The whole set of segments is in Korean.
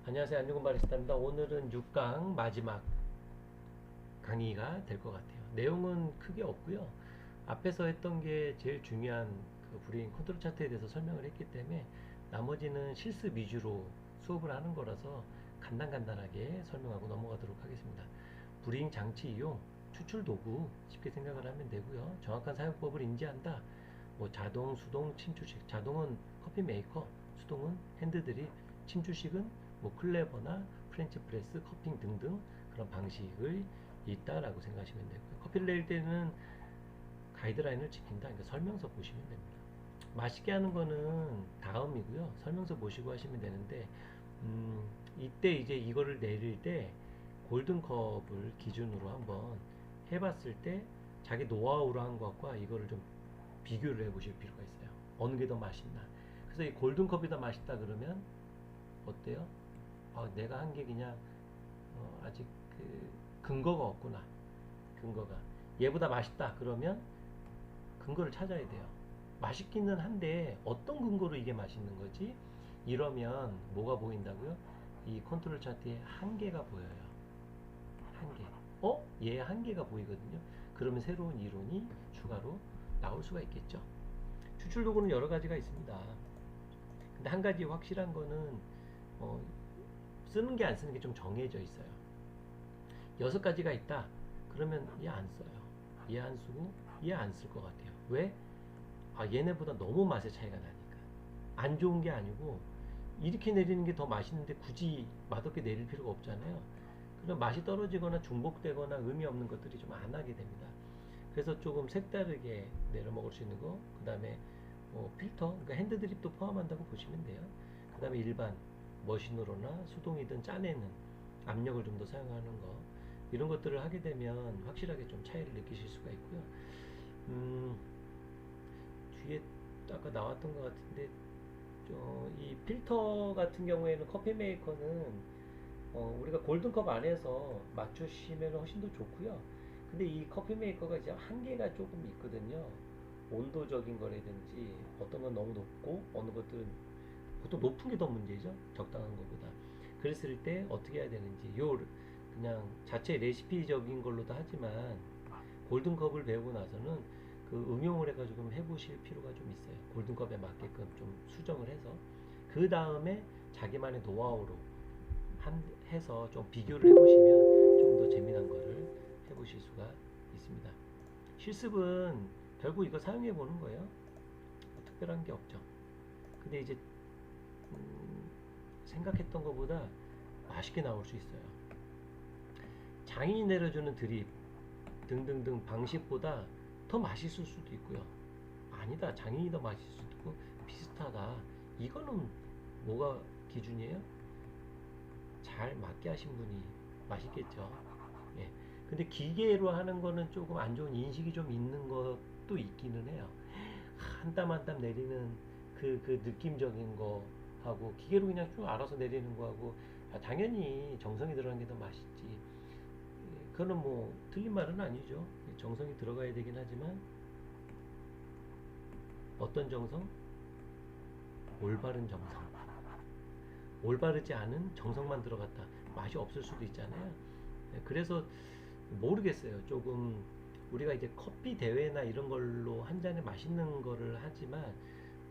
안녕하세요. 안중근 바리스타입니다. 오늘은 6강 마지막 강의가 될 것 같아요. 내용은 크게 없고요. 앞에서 했던 게 제일 중요한 그 브레인 컨트롤 차트에 대해서 설명을 했기 때문에 나머지는 실습 위주로 수업을 하는 거라서 간단간단하게 설명하고 넘어가도록 하겠습니다. 브레인 장치 이용, 추출 도구 쉽게 생각을 하면 되고요. 정확한 사용법을 인지한다. 뭐 자동, 수동, 침추식. 자동은 커피 메이커, 수동은 핸드드립, 침추식은 뭐 클레버나 프렌치 프레스, 커핑 등등 그런 방식을 있다라고 생각하시면 되고요. 커피를 내릴 때는 가이드라인을 지킨다. 그러니까 설명서 보시면 됩니다. 맛있게 하는 거는 다음이고요. 설명서 보시고 하시면 되는데 이때 이제 이거를 내릴 때 골든컵을 기준으로 한번 해봤을 때 자기 노하우로 한 것과 이거를 좀 비교를 해보실 필요가 있어요. 어느 게 더 맛있나. 그래서 이 골든컵이 더 맛있다 그러면 어때요? 내가 한 게 그냥 아직 그 근거가 없구나. 근거가 얘보다 맛있다 그러면 근거를 찾아야 돼요. 맛있기는 한데 어떤 근거로 이게 맛있는 거지? 이러면 뭐가 보인다고요? 이 컨트롤 차트에 한계가 보여요. 한계. 얘 한계가 보이거든요. 그러면 새로운 이론이 추가로 나올 수가 있겠죠. 추출 도구는 여러 가지가 있습니다. 근데 한 가지 확실한 거는 어, 쓰는 게 안 쓰는 게 좀 정해져 있어요. 6가지가 있다. 그러면 얘 안 써요. 얘 안 쓰고 얘 안 쓸 것 같아요. 왜? 얘네보다 너무 맛의 차이가 나니까. 안 좋은 게 아니고 이렇게 내리는 게 더 맛있는데 굳이 맛없게 내릴 필요가 없잖아요. 그럼 맛이 떨어지거나 중복되거나 의미 없는 것들이 좀 안 하게 됩니다. 그래서 조금 색다르게 내려 먹을 수 있는 거, 그 다음에 필터, 그러니까 핸드 드립도 포함한다고 보시면 돼요. 그 다음에 일반 머신으로나 수동이든 짜내는 압력을 좀 더 사용하는 거, 이런 것들을 하게 되면 확실하게 좀 차이를 느끼실 수가 있고요. 뒤에 아까 나왔던 것 같은데 이 필터 같은 경우에는 커피 메이커는 우리가 골든컵 안에서 맞추시면 훨씬 더 좋고요. 근데 이 커피 메이커가 이제 한계가 조금 있거든요. 온도적인 거라든지 어떤 건 너무 높고 어느 것들은 보통 높은 게 더 문제죠. 적당한 것보다. 그랬을 때 어떻게 해야 되는지 그냥 자체 레시피적인 걸로도 하지만 골든컵을 배우고 나서는 그 응용을 해가지고 좀 해보실 필요가 좀 있어요. 골든컵에 맞게끔 좀 수정을 해서 그 다음에 자기만의 노하우로 해서 좀 비교를 해보시면 좀 더 재미난 거를 해보실 수가 있습니다. 실습은 결국 이거 사용해 보는 거예요. 뭐 특별한 게 없죠. 근데 이제 생각했던 것보다 맛있게 나올 수 있어요. 장인이 내려주는 드립 등등등 방식보다 더 맛있을 수도 있고요. 아니다, 장인이 더 맛있을 수도 있고 비슷하다. 이거는 뭐가 기준이에요? 잘 맞게 하신 분이 맛있겠죠. 예. 근데 기계로 하는 거는 조금 안 좋은 인식이 좀 있는 것도 있기는 해요. 한 땀 한 땀 내리는 그 느낌적인 거 하고 기계로 그냥 쭉 알아서 내리는 거하고 당연히 정성이 들어간 게 더 맛있지. 그거는 뭐 틀린 말은 아니죠. 정성이 들어가야 되긴 하지만 어떤 정성? 올바른 정성. 올바르지 않은 정성만 들어갔다. 맛이 없을 수도 있잖아요. 그래서 모르겠어요. 조금 우리가 이제 커피 대회나 이런 걸로 한 잔에 맛있는 거를 하지만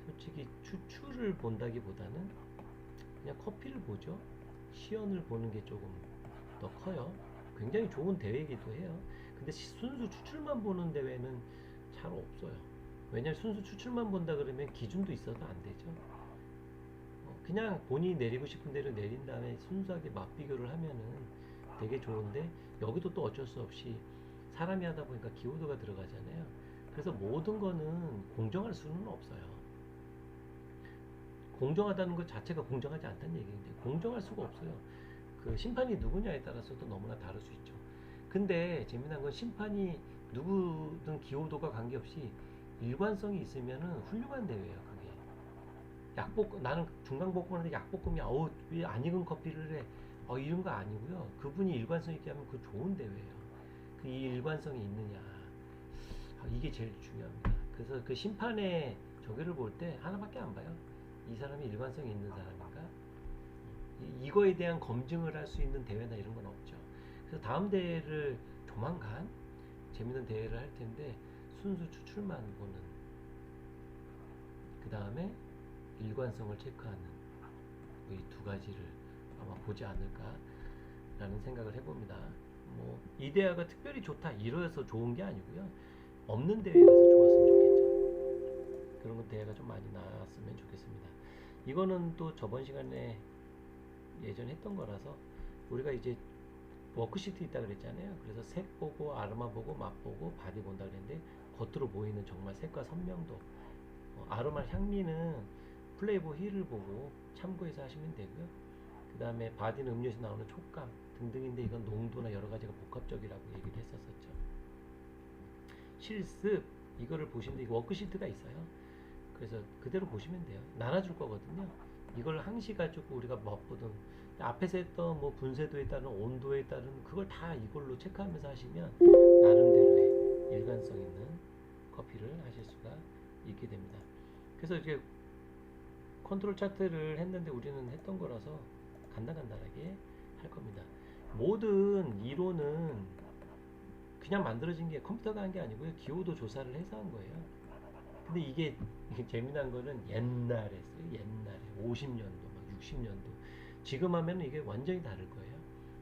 솔직히 추출을 본다기보다는 그냥 커피를 보죠. 시연을 보는 게 조금 더 커요. 굉장히 좋은 대회이기도 해요. 근데 순수 추출만 보는 대회는 잘 없어요. 왜냐면 순수 추출만 본다 그러면 기준도 있어서 안 되죠. 그냥 본인이 내리고 싶은 대로 내린 다음에 순수하게 맛 비교를 하면은 되게 좋은데 여기도 또 어쩔 수 없이 사람이 하다 보니까 기호도가 들어가잖아요. 그래서 모든 거는 공정할 수는 없어요. 공정하다는 것 자체가 공정하지 않다는 얘기인데 공정할 수가 없어요. 그 심판이 누구냐에 따라서도 너무나 다를 수 있죠. 근데 재미난 건 심판이 누구든 기호도가 관계없이 일관성이 있으면은 훌륭한 대회예요. 그게 나는 중간볶음하는데 약볶음이 왜 안 익은 커피를 해? 이런 거 아니고요. 그분이 일관성 있게 하면 그 좋은 대회예요. 그 일관성이 있느냐, 이게 제일 중요합니다. 그래서 그 심판의 저기를 볼 때 하나밖에 안 봐요. 이 사람이 일관성이 있는 사람인가? 이거에 대한 검증을 할 수 있는 대회나 이런 건 없죠. 그래서 다음 대회를 조만간 재밌는 대회를 할 텐데 순수 추출만 보는, 그 다음에 일관성을 체크하는 이 두 가지를 아마 보지 않을까라는 생각을 해봅니다. 뭐 이 대회가 특별히 좋다 이래서 좋은 게 아니고요. 없는 대회라서 좋았으면 좋겠죠. 그런 대회가 좀 많이 나왔으면 좋겠습니다. 이거는 또 저번 시간에 예전에 했던 거라서 우리가 이제 워크시트 있다 그랬잖아요. 그래서 색 보고 아로마 보고 맛 보고 바디 본다 그랬는데 겉으로 보이는 정말 색과 선명도, 아로마 향미는 플레이보 힐을 보고 참고해서 하시면 되고요. 그 다음에 바디는 음료에서 나오는 촉감 등등인데 이건 농도나 여러 가지가 복합적이라고 얘기를 했었었죠. 실습 이거를 보시는데 이거 워크시트가 있어요. 그래서 그대로 보시면 돼요. 나눠줄 거거든요. 이걸 항시 가지고 우리가 맛보든 앞에서 했던 뭐 분쇄도에 따른 온도에 따른 그걸 다 이걸로 체크하면서 하시면 나름대로의 일관성 있는 커피를 하실 수가 있게 됩니다. 그래서 이제 컨트롤 차트를 했는데 우리는 했던 거라서 간단하게 할 겁니다. 모든 이론은 그냥 만들어진 게 컴퓨터가 한 게 아니고요. 기호도 조사를 해서 한 거예요. 근데 이게 재미난 거는 옛날에 했어요. 옛날에 50년도 막 60년도 지금 하면 이게 완전히 다를 거예요.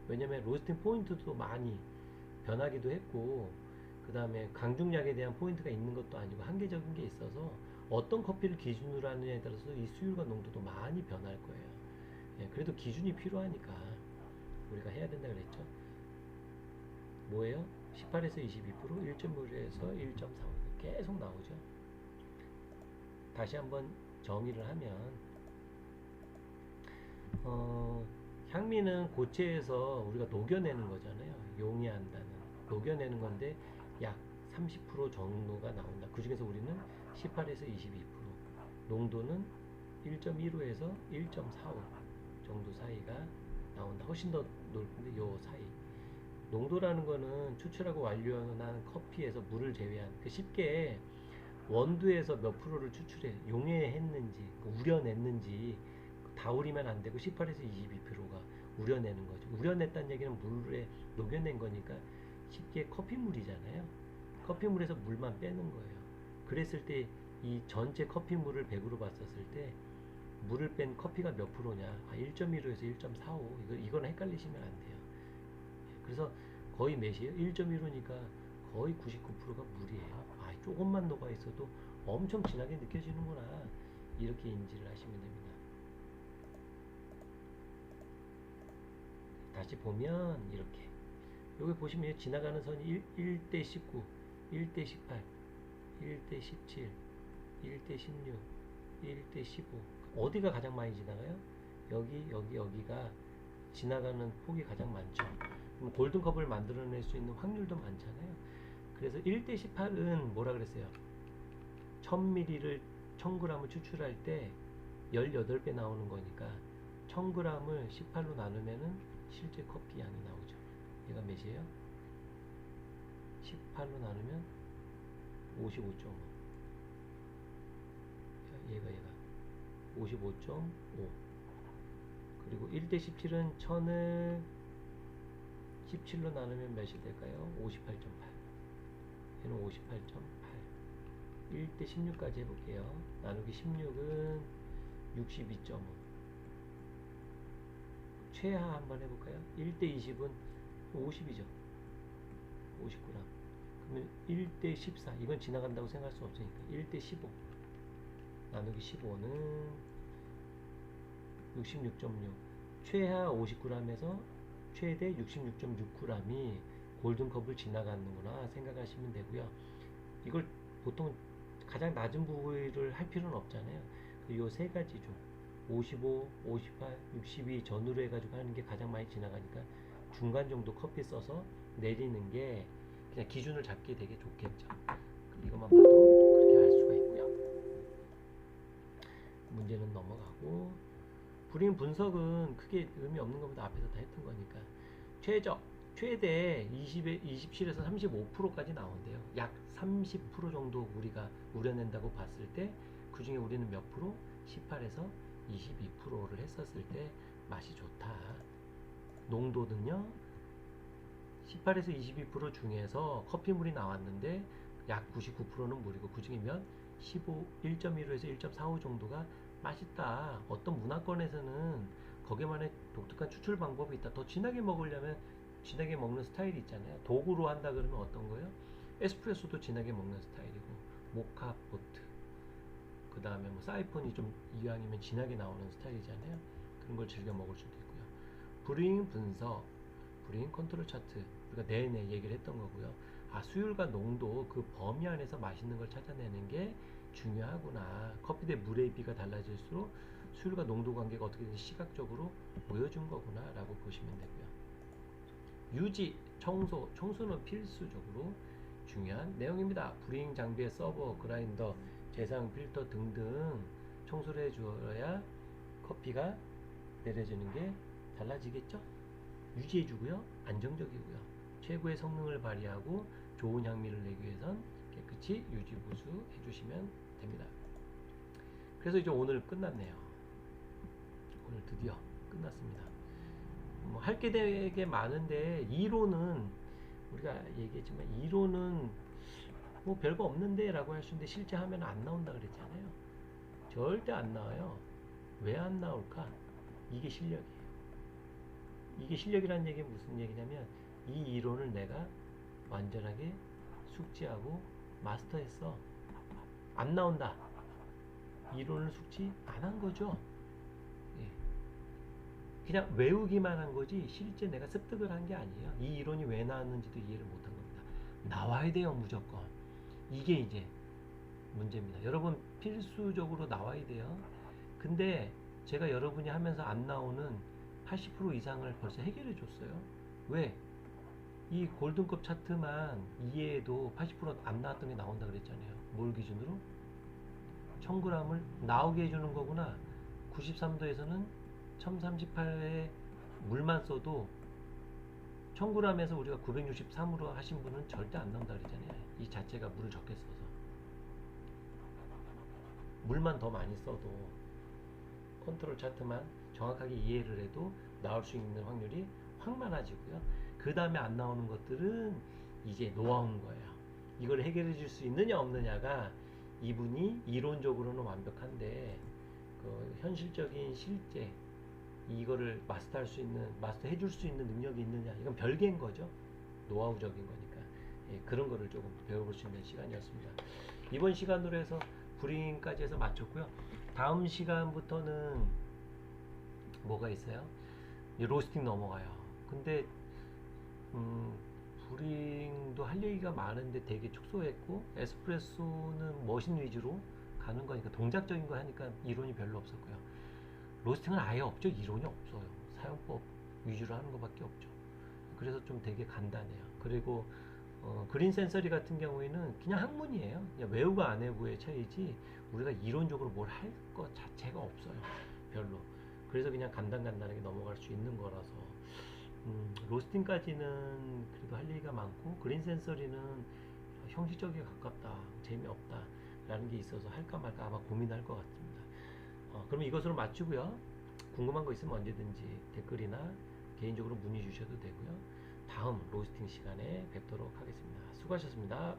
왜냐면 로스팅 포인트도 많이 변하기도 했고, 그 다음에 강중약에 대한 포인트가 있는 것도 아니고 한계적인 게 있어서 어떤 커피를 기준으로 하느냐에 따라서 이 수율과 농도도 많이 변할 거예요. 예, 그래도 기준이 필요하니까 우리가 해야 된다 그랬죠. 뭐예요? 18에서 22%, 1.5에서 1.45 계속 나오죠. 다시 한번 정의를 하면 향미는 고체에서 우리가 녹여내는 거잖아요. 용이한다는 녹여내는 건데 약 30% 정도가 나온다. 그 중에서 우리는 18에서 22%, 농도는 1.15에서 1.45 정도 사이가 나온다. 훨씬 더 높은데 요 사이. 농도라는 거는 추출하고 완료한 커피에서 물을 제외한, 쉽게 원두에서 몇 프로를 추출해 용해했는지 우려냈는지 다 우리면 안 되고 18에서 22%가 우려내는 거죠. 우려냈다는 얘기는 물에 녹여낸 거니까 쉽게 커피물이잖아요. 커피물에서 물만 빼는 거예요. 그랬을 때 이 전체 커피물을 100으로 봤었을 때 물을 뺀 커피가 몇 프로냐? 1.15에서 1.45. 이건 헷갈리시면 안 돼요. 그래서 거의 몇이에요? 1.15니까 거의 99%가 물이에요. 조금만 녹아 있어도 엄청 진하게 느껴지는구나. 이렇게 인지를 하시면 됩니다. 다시 보면 이렇게 여기 보시면 지나가는 선이 1대 19, 1대 18, 1대 17, 1대 16, 1대 15. 어디가 가장 많이 지나가요? 여기가 지나가는 폭이 가장 많죠. 그럼 골든컵을 만들어낼 수 있는 확률도 많잖아요. 그래서 1대 18은 뭐라 그랬어요? 1000ml를 1000g을 추출할 때 18배 나오는 거니까 1000g을 18로 나누면은 실제 커피 양이 나오죠. 얘가 몇이에요? 18로 나누면 55.5. 얘가 55.5. 그리고 1대 17은 1000을 17로 나누면 몇이 될까요? 58.8. 얘는 58.8. 1대 16까지 해볼게요. 나누기 16은 62.5. 최하 한번 해볼까요? 1대 20은 50이죠. 50g. 그러면 1대 14. 이건 지나간다고 생각할 수 없으니까 1대 15. 나누기 15는 66.6. 최하 50g에서 최대 66.6g이 골든컵을 지나가는구나 생각하시면 되고요. 이걸 보통 가장 낮은 부위를 할 필요는 없잖아요. 요 세 가지 중 55, 58, 62 전후로 해가지고 하는 게 가장 많이 지나가니까 중간 정도 커피 써서 내리는 게 그냥 기준을 잡기 되게 좋겠죠. 이것만 봐도 그렇게 알 수가 있고요. 문제는 넘어가고, 불임 분석은 크게 의미 없는 것보다 앞에서 다 했던 거니까 최대 27에서 35%까지 나온대요. 약 30% 정도 우리가 우려낸다고 봤을 때 그 중에 우리는 몇 프로? 18에서 22%를 했었을 때 맛이 좋다. 농도는요, 18에서 22% 중에서 커피물이 나왔는데 약 99%는 물이고, 그 중에 몇 1.15에서 1.45 정도가 맛있다. 어떤 문화권에서는 거기만의 독특한 추출 방법이 있다. 더 진하게 먹으려면 진하게 먹는 스타일이 있잖아요. 도구로 한다 그러면 어떤 거요? 에스프레소도 진하게 먹는 스타일이고, 모카 포트, 그 다음에 뭐 사이폰이 좀 이왕이면 진하게 나오는 스타일이잖아요. 그런 걸 즐겨 먹을 수도 있고요. 브루잉 분석, 브루잉 컨트롤 차트, 우리가 내내 얘기를 했던 거고요. 아, 수율과 농도, 그 범위 안에서 맛있는 걸 찾아내는 게 중요하구나. 커피 대 물의 비가 달라질수록 수율과 농도 관계가 어떻게든 시각적으로 보여준 거구나 라고 보시면 되고요. 유지, 청소는 필수적으로 중요한 내용입니다. 브루잉 장비의 서버, 그라인더, 제상 필터 등등 청소를 해줘야 커피가 내려지는 게 달라지겠죠. 유지해주고요, 안정적이고요, 최고의 성능을 발휘하고 좋은 향미를 내기 위해선 깨끗이 유지 보수 해주시면 됩니다. 그래서 이제 오늘 끝났네요. 오늘 드디어 끝났습니다. 뭐 할 게 되게 많은데, 이론은 우리가 얘기했지만 이론은 뭐 별거 없는데 라고 할 수 있는데, 실제 하면 안 나온다 그랬잖아요. 절대 안 나와요. 왜 안 나올까? 이게 실력이에요. 이게 실력이라는 얘기는 무슨 얘기냐면, 이 이론을 내가 완전하게 숙지하고 마스터했어. 안 나온다. 이론을 숙지 안 한 거죠. 예. 그냥 외우기만 한 거지 실제 내가 습득을 한 게 아니에요. 이 이론이 왜 나왔는지도 이해를 못 한 겁니다. 나와야 돼요, 무조건. 이게 이제 문제입니다. 여러분 필수적으로 나와야 돼요. 근데 제가 여러분이 하면서 안 나오는 80% 이상을 벌써 해결해 줬어요. 왜? 이 골든컵 차트만 이해해도 80%안 나왔던 게 나온다 그랬잖아요. 뭘 기준으로? 1000g을 나오게 해주는 거구나. 93도에서는 1038에 물만 써도 1000g에서 우리가 963으로 하신 분은 절대 안 나온다 그랬잖아요. 이 자체가 물을 적게 써서. 물만 더 많이 써도 컨트롤 차트만 정확하게 이해를 해도 나올 수 있는 확률이 확 많아지고요. 그 다음에 안 나오는 것들은 이제 노하우인 거예요. 이걸 해결해 줄 수 있느냐 없느냐가, 이분이 이론적으로는 완벽한데 그 현실적인 실제 이거를 마스터할 수 있는, 마스터해 줄 수 있는 능력이 있느냐, 이건 별개인 거죠. 노하우적인 거니까. 예, 그런 거를 조금 배워볼 수 있는 시간이었습니다. 이번 시간으로 해서 브루잉까지 해서 마쳤고요. 다음 시간부터는 뭐가 있어요? 로스팅 넘어가요. 근데 브루잉도 할 얘기가 많은데 되게 축소했고, 에스프레소는 머신 위주로 가는 거니까 동작적인 거 하니까 이론이 별로 없었고요. 로스팅은 아예 없죠. 이론이 없어요. 사용법 위주로 하는 것밖에 없죠. 그래서 좀 되게 간단해요. 그리고 그린 센서리 같은 경우에는 그냥 학문이에요. 그냥 외우고 안 외우고의 차이지, 우리가 이론적으로 뭘 할 것 자체가 없어요. 별로. 그래서 그냥 간단하게 넘어갈 수 있는 거라서, 로스팅까지는 그래도 할 얘기가 많고, 그린 센서리는 형식적이게 가깝다, 재미없다 라는 게 있어서 할까 말까 아마 고민할 것 같습니다. 그럼 이것으로 마치고요. 궁금한 거 있으면 언제든지 댓글이나 개인적으로 문의 주셔도 되고요. 다음 로스팅 시간에 뵙도록 하겠습니다. 수고하셨습니다.